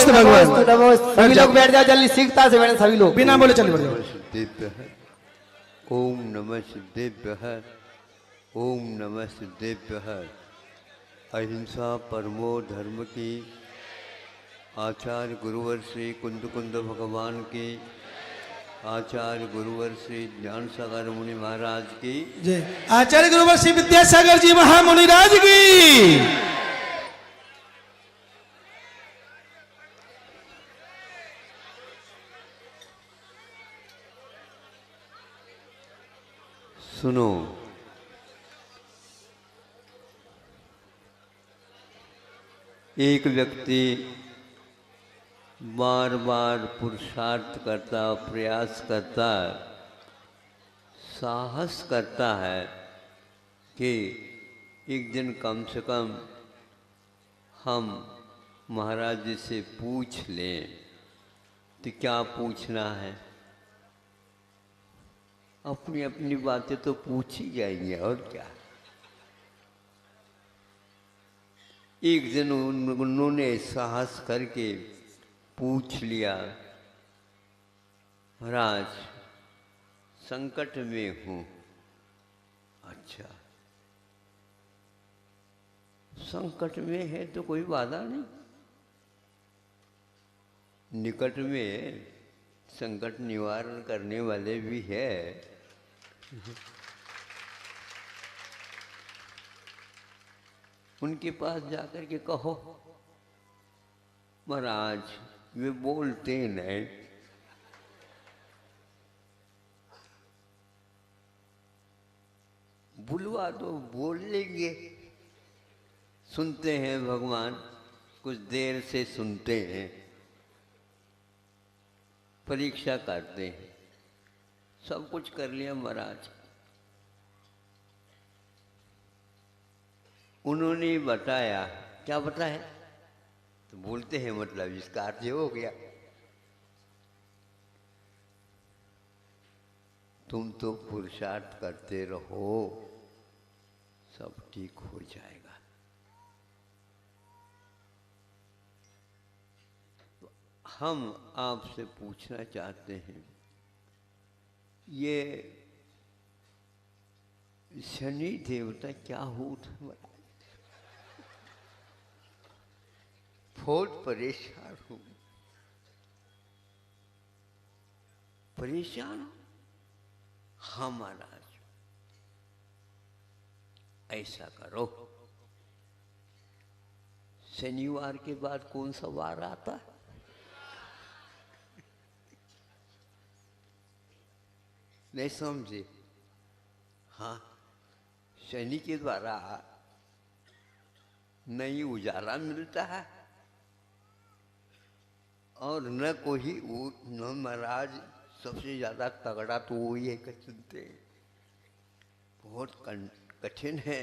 नमोस्तु भगवान। नमोस्तु। सभी लोग बैठ जाओ जल्दी, सीखता से बैठे सभी लोग। बिना बोले चलिए बैठ जाओ। सिद्धेभ्यः ओम नमः सिद्धेभ्यः ओम नमः सिद्धेभ्यः। अहिंसा परमो धर्म की, आचार्य गुरुवर श्री कुंद कुंद भगवान की, आचार्य गुरुवर श्री ज्ञान सागर मुनि महाराज की जय। आचार्य गुरुवर श्री विद्यासागर जी महामुनिराज की। सुनो, एक व्यक्ति बार बार पुरुषार्थ करता, प्रयास करता, साहस करता है कि एक दिन कम से कम हम महाराज जी से पूछ लें। तो क्या पूछना है? अपनी अपनी बातें तो पूछ ही जाएंगे और क्या। एक दिन उन्होंने साहस करके पूछ लिया, महाराज संकट में हूँ। अच्छा, संकट में है तो कोई बाधा नहीं, निकट में संकट निवारण करने वाले भी है। उनके पास जाकर के कहो, महाराज वे बोलते नहीं, बुलवा दो, बोल लेंगे। सुनते हैं भगवान, कुछ देर से सुनते हैं, परीक्षा करते हैं। सब कुछ कर लिया महाराज। उन्होंने बताया, क्या बताया? तो बोलते हैं मतलब इसका अर्थ हो गया, तुम तो पुरुषार्थ करते रहो, सब ठीक हो जाएगा। तो हम आपसे पूछना चाहते हैं, ये शनि देवता क्या होता? बहुत परेशान हूँ। परेशान हो? हाँ महाराज, ऐसा करो, शनिवार के बाद कौन सा वार आता है? नहीं समझे? हाँ, शनि के द्वारा नहीं उजाला मिलता है और न कोई वो, न महाराज सबसे ज़्यादा तगड़ा तो वो ही है सुनते हैं। बहुत कठिन है,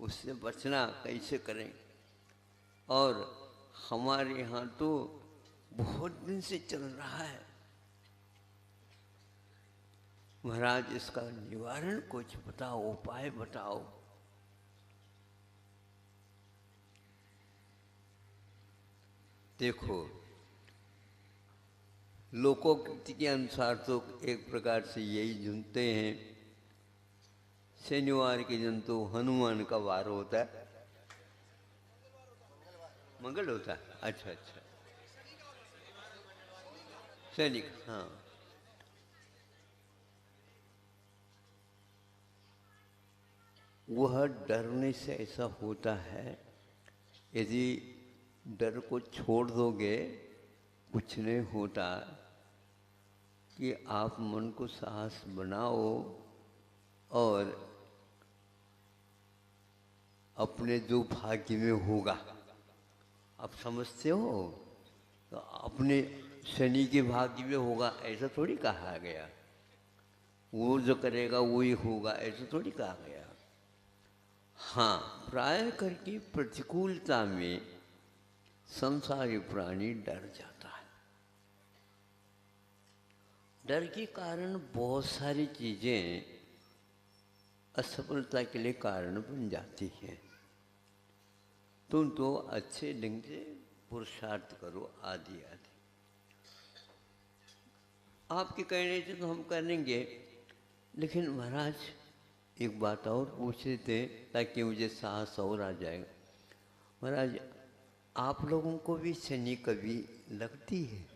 उससे बचना कैसे करें? और हमारे यहाँ तो बहुत दिन से चल रहा है। महाराज इसका निवारण कुछ बताओ, उपाय बताओ। देखो, लोकोक्ति के अनुसार तो एक प्रकार से यही सुनते हैं, शनिवार के दिन तो हनुमान का वार होता है। मंगल होता है? अच्छा अच्छा, शनि, हाँ। वह डरने से ऐसा होता है, यदि डर को छोड़ दोगे कुछ नहीं होता, कि आप मन को साहस बनाओ और अपने जो भाग्य में होगा, आप समझते हो, तो अपने शनि के भाग्य में होगा ऐसा थोड़ी कहा गया। वो जो करेगा वही होगा ऐसा थोड़ी कहा गया। हाँ, प्राय करके प्रतिकूलता में संसारी प्राणी डर जाता है। डर के कारण बहुत सारी चीज़ें असफलता के लिए कारण बन जाती हैं। तुम तो अच्छे ढंग से पुरुषार्थ करो आदि आदि। आपके कहने से तो हम करेंगे, लेकिन महाराज एक बात और पूछ रहे थे ताकि मुझे साहस और आ जाएगा। महाराज आप लोगों को भी शनि कभी लगती है?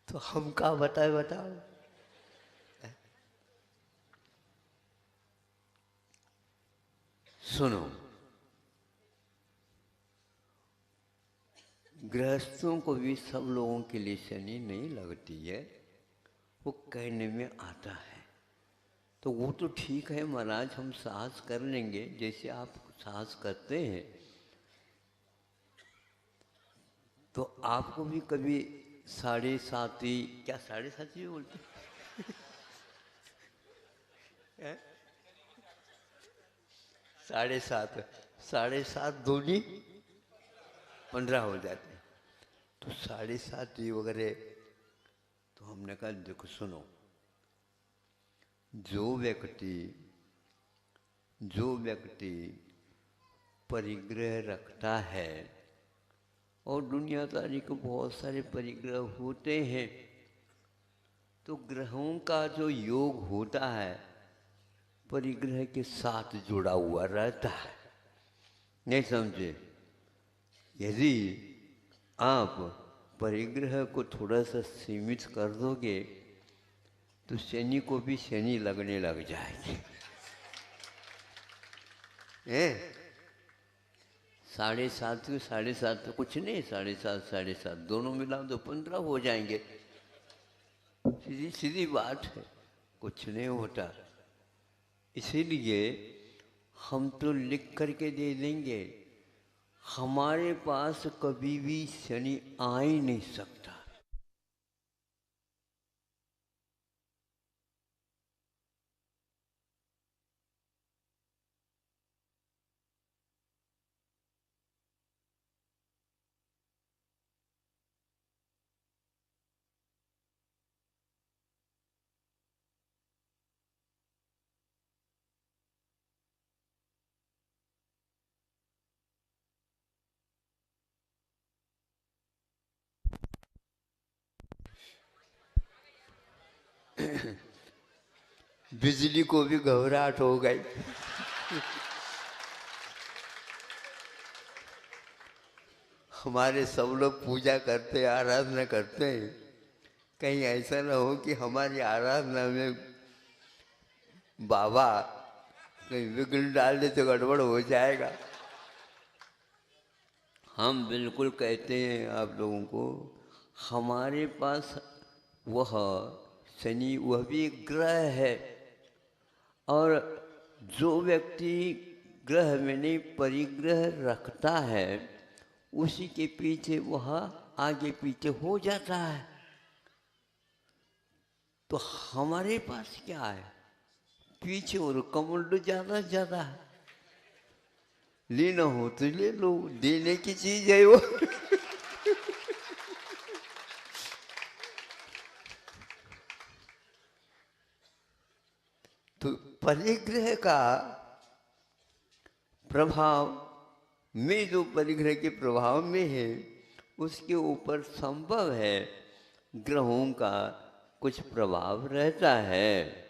तो हम क्या बताओ। सुनो, गृहस्थों को भी सब लोगों के लिए शनि नहीं लगती है, वो कहने में आता है। तो वो तो ठीक है महाराज, हम साहस कर लेंगे जैसे आप साहस करते हैं। तो आपको भी कभी 7.5 क्या 7.5 भी बोलते हैं? 7.5 दूनी 15 हो जाते हैं, तो 7.5 वगैरह। तो हमने कहा देखो सुनो, जो व्यक्ति परिग्रह रखता है, और दुनियादारी को बहुत सारे परिग्रह होते हैं, तो ग्रहों का जो योग होता है परिग्रह के साथ जुड़ा हुआ रहता है। नहीं समझे? यदि आप परिग्रह को थोड़ा सा सीमित कर दोगे तो शनि को भी शनि लगने लग जाएगी। 7.5 के 7.5 तो कुछ नहीं, 7.5 दोनों मिलाओ तो 15 हो जाएंगे। सीधी सीधी बात है, कुछ नहीं होता। इसीलिए हम तो लिख करके दे देंगे, हमारे पास कभी भी शनि आ ही नहीं सकता। बिजली को भी घबराहट हो गई। हमारे सब लोग पूजा करते, आराधना करते हैं, कहीं ऐसा ना हो कि हमारी आराधना में बाबा कहीं विघ्न डाल दे तो गड़बड़ हो जाएगा। हम बिल्कुल कहते हैं आप लोगों को, हमारे पास वह शनि वह भी एक ग्रह है, और जो व्यक्ति ग्रह में नहीं परिग्रह रखता है उसी के पीछे वह आगे पीछे हो जाता है। तो हमारे पास क्या है, पीछे और कमंड ज्यादा है। लेना हो तो ले लो, देने की चीज है वो। तो परिग्रह का प्रभाव में, जो परिग्रह के प्रभाव में है, उसके ऊपर संभव है ग्रहों का कुछ प्रभाव रहता है।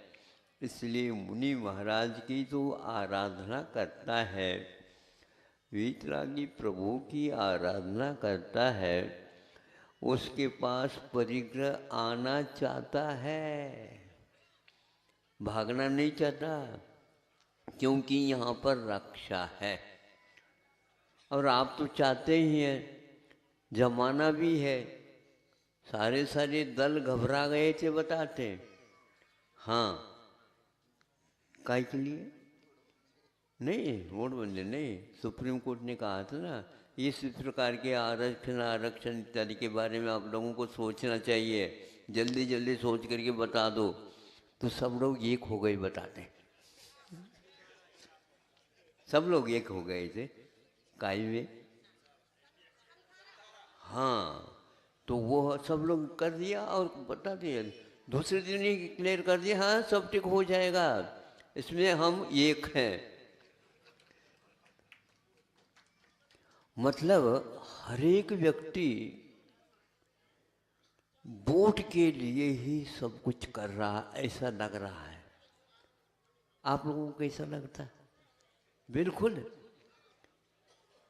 इसलिए मुनि महाराज की जो आराधना करता है, वीतरागी प्रभु की आराधना करता है, उसके पास परिग्रह आना चाहता है, भागना नहीं चाहता, क्योंकि यहाँ पर रक्षा है। और आप तो चाहते ही हैं, जमाना भी है, सारे दल घबरा गए थे बताते। हाँ, काय के लिए नहीं, नोटबंदी नहीं, सुप्रीम कोर्ट ने कहा था ना, इस प्रकार के आरक्षण इत्यादि के बारे में आप लोगों को सोचना चाहिए, जल्दी सोच करके बता दो। तो सब लोग एक हो गए बताते, सब लोग एक हो गए थे काय में। हाँ, तो वो सब लोग कर दिया और बता दिया, दूसरे दिन ही क्लियर कर दिया, हाँ सब ठीक हो जाएगा। इसमें हम एक हैं। मतलब हर एक व्यक्ति वोट के लिए ही सब कुछ कर रहा, ऐसा लग रहा है। आप लोगों को कैसा लगता है? बिल्कुल।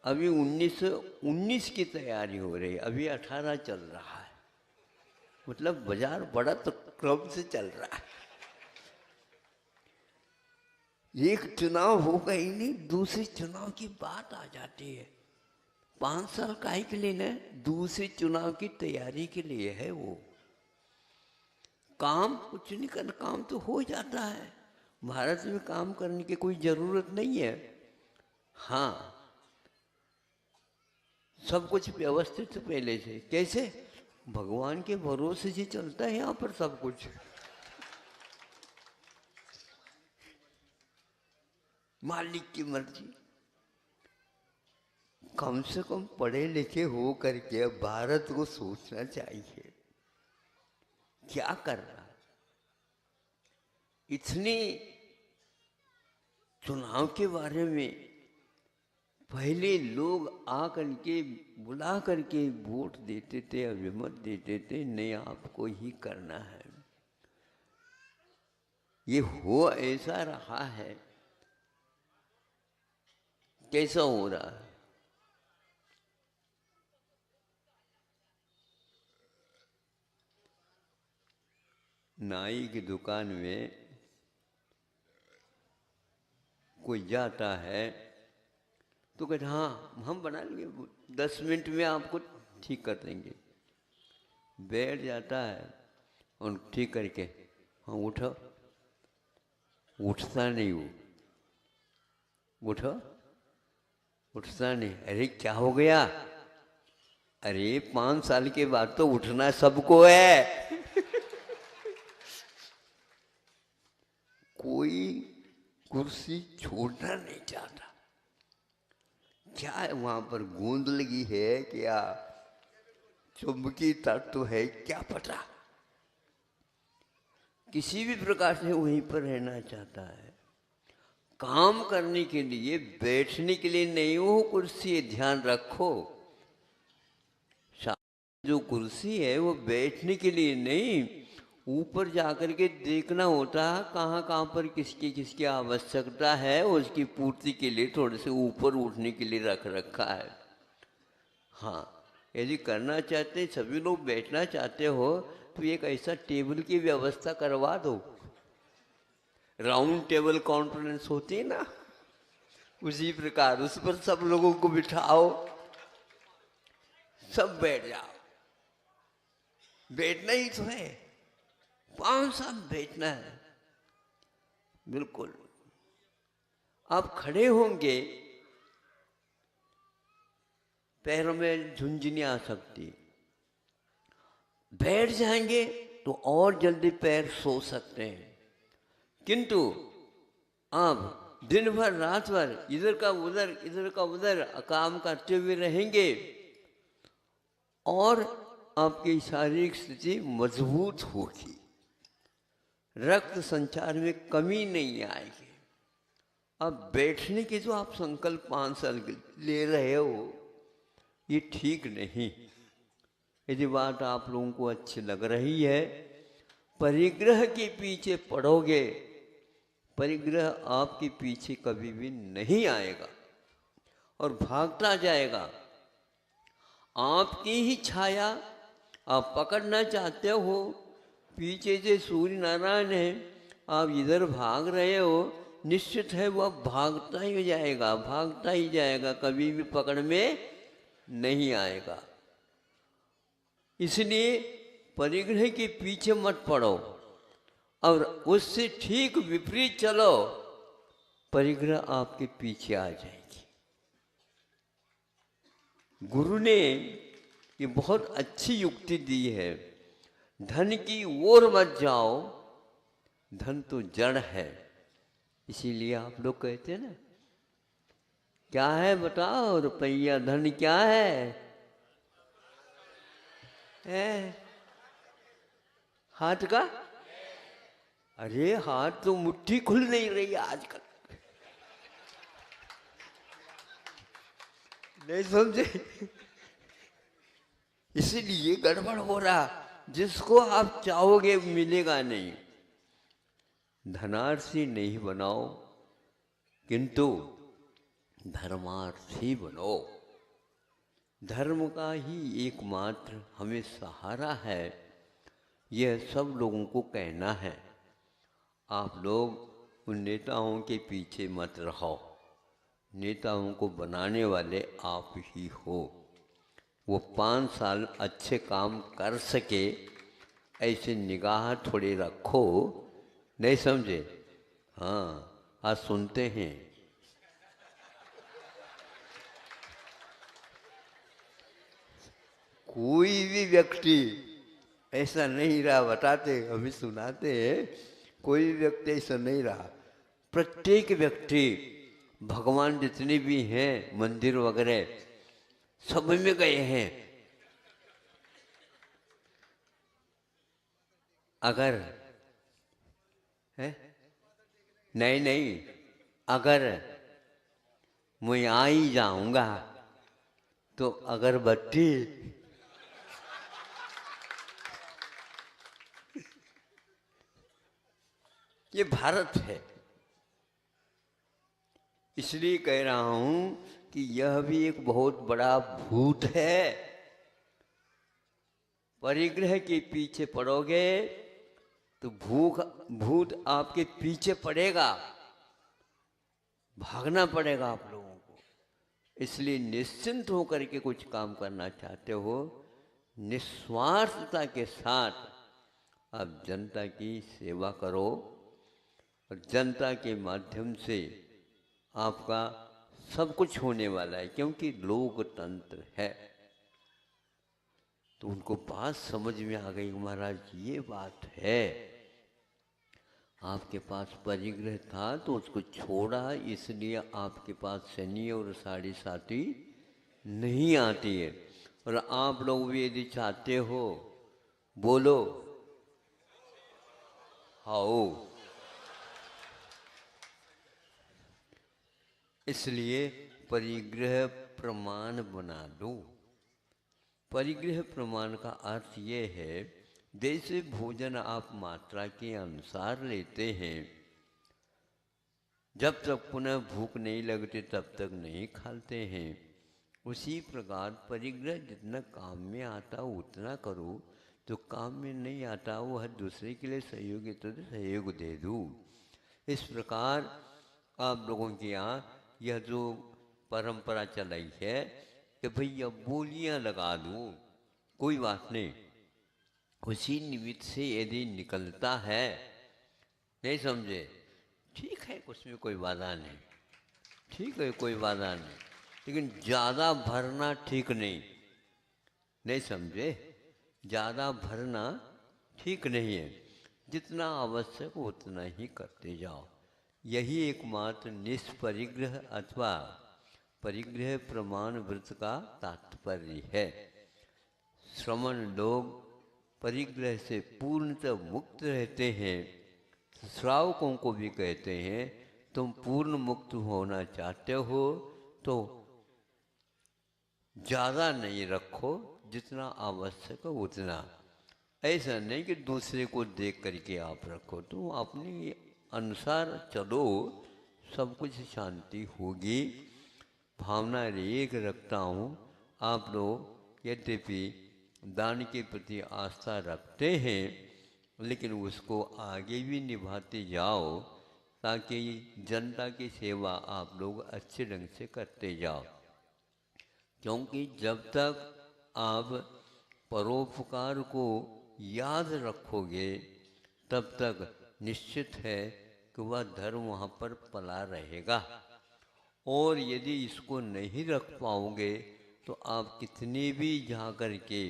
अभी 1919 की तैयारी हो रही है, अभी 18 चल रहा है। मतलब बाजार बड़ा तो क्रम से चल रहा है। एक चुनाव होगा ही नहीं, दूसरे चुनाव की बात आ जाती है। 5 साल काहे के लिए ना, दूसरे चुनाव की तैयारी के लिए है। वो काम कुछ नहीं करना, काम तो हो जाता है। भारत में काम करने की कोई जरूरत नहीं है। हाँ, सब कुछ व्यवस्थित पहले से। कैसे? भगवान के भरोसे से चलता है यहाँ पर सब कुछ। मालिक की मर्जी। कम से कम पढ़े लिखे हो करके भारत को सोचना चाहिए क्या कर रहा है। इतने चुनाव के बारे में पहले लोग आ करके बुला करके वोट देते थे, अभिमत देते थे, नहीं आपको ही करना है। ये हो ऐसा रहा है। कैसा हो रहा है? नाई की दुकान में कोई जाता है तो कहते हाँ हम बना लेंगे, 10 मिनट में आपको ठीक कर देंगे। बैठ जाता है और ठीक करके हाँ उठो, उठता नहीं वो। उठो, उठता नहीं। अरे क्या हो गया? अरे 5 साल के बाद तो उठना सबको है। कोई कुर्सी छोड़ना नहीं चाहता। क्या है वहां पर? गूंद लगी है क्या? चुंबकीय तत्व है क्या? पता किसी भी प्रकार से वहीं पर रहना चाहता है। काम करने के लिए, बैठने के लिए नहीं वो कुर्सी है, ध्यान रखो। जो कुर्सी है वो बैठने के लिए नहीं, ऊपर जाकर के देखना होता है कहाँ कहाँ पर किसकी किसकी आवश्यकता है, उसकी पूर्ति के लिए थोड़े से ऊपर उठने के लिए रख रखा है। हाँ, यदि करना चाहते, सभी लोग बैठना चाहते हो तो एक ऐसा टेबल की व्यवस्था करवा दो। राउंड टेबल कॉन्फ्रेंस होती है ना, उसी प्रकार उस पर सब लोगों को बिठाओ, सब बैठ जाओ। बैठना ही तो है, 5 साल बैठना है। बिल्कुल। आप खड़े होंगे, पैरों में झुंझुनी आ सकती। बैठ जाएंगे तो और जल्दी पैर सो सकते हैं। किंतु आप दिन भर रात भर इधर का उधर काम करते हुए रहेंगे और आपकी शारीरिक स्थिति मजबूत होगी, रक्त संचार में कमी नहीं आएगी। अब बैठने के जो आप संकल्प 5 साल ले रहे हो, ये ठीक नहीं। यदि बात आप लोगों को अच्छी लग रही है, परिग्रह के पीछे पड़ोगे, परिग्रह आपके पीछे कभी भी नहीं आएगा और भागता जाएगा। आपकी ही छाया आप पकड़ना चाहते हो, पीछे से सूर्य नारायण है, आप इधर भाग रहे हो, निश्चित है वह भागता ही जाएगा, भागता ही जाएगा, कभी भी पकड़ में नहीं आएगा। इसलिए परिग्रह के पीछे मत पड़ो और उससे ठीक विपरीत चलो, परिग्रह आपके पीछे आ जाएगी। गुरु ने ये बहुत अच्छी युक्ति दी है, धन की ओर मत जाओ, धन तो जड़ है। इसीलिए आप लोग कहते हैं ना, क्या है बताओ रुपया, धन क्या है? हाथ का अरे हाथ तो मुट्ठी खुल नहीं रही आजकल, नहीं समझे? इसलिए गड़बड़ हो रहा। जिसको आप चाहोगे मिलेगा नहीं। धनार्थी नहीं बनाओ, किंतु धर्मार्थी बनो। धर्म का ही एकमात्र हमें सहारा है, यह सब लोगों को कहना है। आप लोग उन नेताओं के पीछे मत रहो। नेताओं को बनाने वाले आप ही हो। वो 5 साल अच्छे काम कर सके ऐसे निगाह थोड़ी रखो, नहीं समझे? हाँ, आज सुनते हैं। कोई भी व्यक्ति ऐसा नहीं रहा, बताते अभी सुनाते हैं, कोई भी व्यक्ति ऐसा नहीं रहा। प्रत्येक व्यक्ति, भगवान जितने भी हैं मंदिर वगैरह सब में गए हैं। अगर है नहीं नहीं, अगर मैं आ ही जाऊंगा तो अगरबत्ती ये भारत है, इसलिए कह रहा हूं कि यह भी एक बहुत बड़ा भूत है। परिग्रह के पीछे पड़ोगे तो भूत आपके पीछे पड़ेगा, भागना पड़ेगा आप लोगों को। इसलिए निश्चिंत होकर के कुछ काम करना चाहते हो, निस्वार्थता के साथ आप जनता की सेवा करो और जनता के माध्यम से आपका सब कुछ होने वाला है, क्योंकि लोकतंत्र है। तो उनको बात समझ में आ गई, महाराज ये बात है। आपके पास परिग्रह था तो उसको छोड़ा, इसलिए आपके पास शनि और साढ़े साथी नहीं आती है। और आप लोग भी यदि चाहते हो, बोलो आओ। इसलिए परिग्रह प्रमाण बना दो। परिग्रह प्रमाण का अर्थ ये है, जैसे भोजन आप मात्रा के अनुसार लेते हैं, जब तक पुनः भूख नहीं लगती तब तक नहीं खाते हैं, उसी प्रकार परिग्रह जितना काम में आता उतना करो, तो काम में नहीं आता वह दूसरे के लिए सहयोग है तो सहयोग दे दो। इस प्रकार आप लोगों के यहाँ यह जो परंपरा चलाई है कि भैया बोलियां लगा दूँ, कोई बात नहीं, उसी निमित्त से यदि निकलता है, नहीं समझे, ठीक है, उसमें कोई बाधा नहीं, ठीक है, कोई बाधा नहीं, लेकिन ज़्यादा भरना ठीक नहीं, नहीं समझे, ज़्यादा भरना ठीक नहीं है। जितना आवश्यक उतना ही करते जाओ। यही एकमात्र निष्परिग्रह अथवा परिग्रह प्रमाण व्रत का तात्पर्य है। श्रमण लोग परिग्रह से पूर्णतः मुक्त रहते हैं। श्रावकों को भी कहते हैं, तुम पूर्ण मुक्त होना चाहते हो तो ज़्यादा नहीं रखो, जितना आवश्यक हो उतना। ऐसा नहीं कि दूसरे को देख करके आप रखो, तो अपने अनुसार चलो, सब कुछ शांति होगी। भावना एक रखता हूँ, आप लोग यद्यपि दान के प्रति आस्था रखते हैं, लेकिन उसको आगे भी निभाते जाओ, ताकि जनता की सेवा आप लोग अच्छे ढंग से करते जाओ। क्योंकि जब तक आप परोपकार को याद रखोगे, तब तक निश्चित है कि वह धर्म वहाँ पर पला रहेगा। और यदि इसको नहीं रख पाओगे तो आप कितने भी जा कर के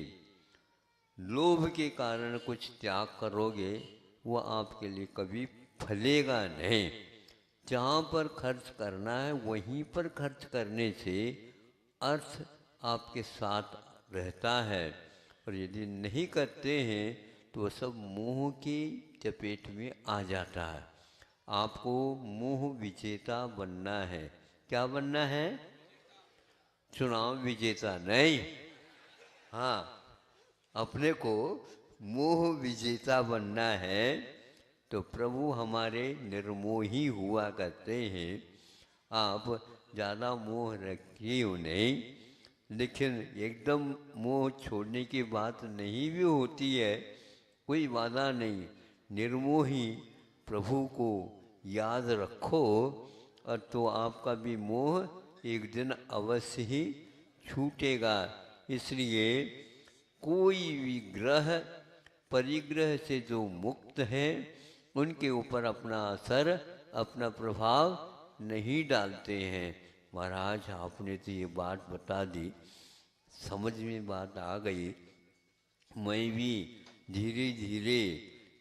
लोभ के कारण कुछ त्याग करोगे, वह आपके लिए कभी फलेगा नहीं। जहाँ पर खर्च करना है वहीं पर खर्च करने से अर्थ आपके साथ रहता है। और यदि नहीं करते हैं तो सब मोह की चपेट में आ जाता है। आपको मोह विजेता बनना है। क्या बनना है? चुनाव विजेता नहीं, हाँ, अपने को मोह विजेता बनना है। तो प्रभु हमारे निर्मोही हुआ करते हैं। आप ज़्यादा मोह रखिए हो नहीं, लेकिन एकदम मोह छोड़ने की बात नहीं भी होती है, कोई बाधा नहीं। निर्मोही प्रभु को याद रखो और तो आपका भी मोह एक दिन अवश्य ही छूटेगा। इसलिए कोई भी ग्रह परिग्रह से जो मुक्त है उनके ऊपर अपना असर, अपना प्रभाव नहीं डालते हैं। महाराज आपने तो ये बात बता दी, समझ में बात आ गई। मैं भी धीरे धीरे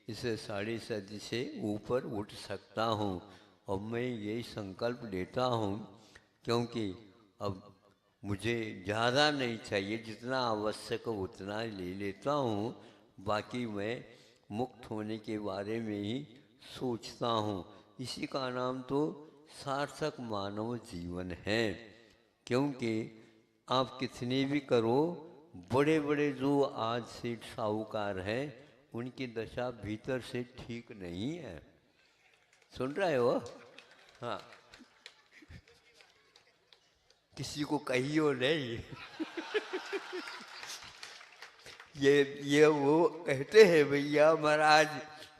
इस 7.5 से ऊपर उठ सकता हूँ और मैं यही संकल्प लेता हूँ, क्योंकि अब मुझे ज़्यादा नहीं चाहिए, जितना आवश्यक हो उतना ले लेता हूँ। बाकी मैं मुक्त होने के बारे में ही सोचता हूँ। इसी का नाम तो सार्थक मानव जीवन है। क्योंकि आप कितने भी करो, बड़े बड़े जो आज सेठ साहूकार हैं उनकी दशा भीतर से ठीक नहीं है। सुन रहे हो? हाँ, किसी को कहियो नहीं। ये वो कहते हैं, भैया महाराज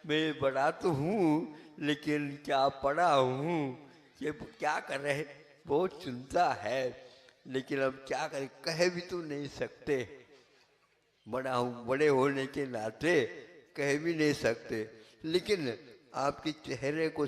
मैं बड़ा तो हूँ लेकिन क्या पढ़ा हूँ, ये क्या कर रहे, बहुत चिंता है, लेकिन अब क्या करें, कह भी तो नहीं सकते। बड़ा हूँ, बड़े होने के नाते कह भी नहीं सकते। लेकिन आपके चेहरे को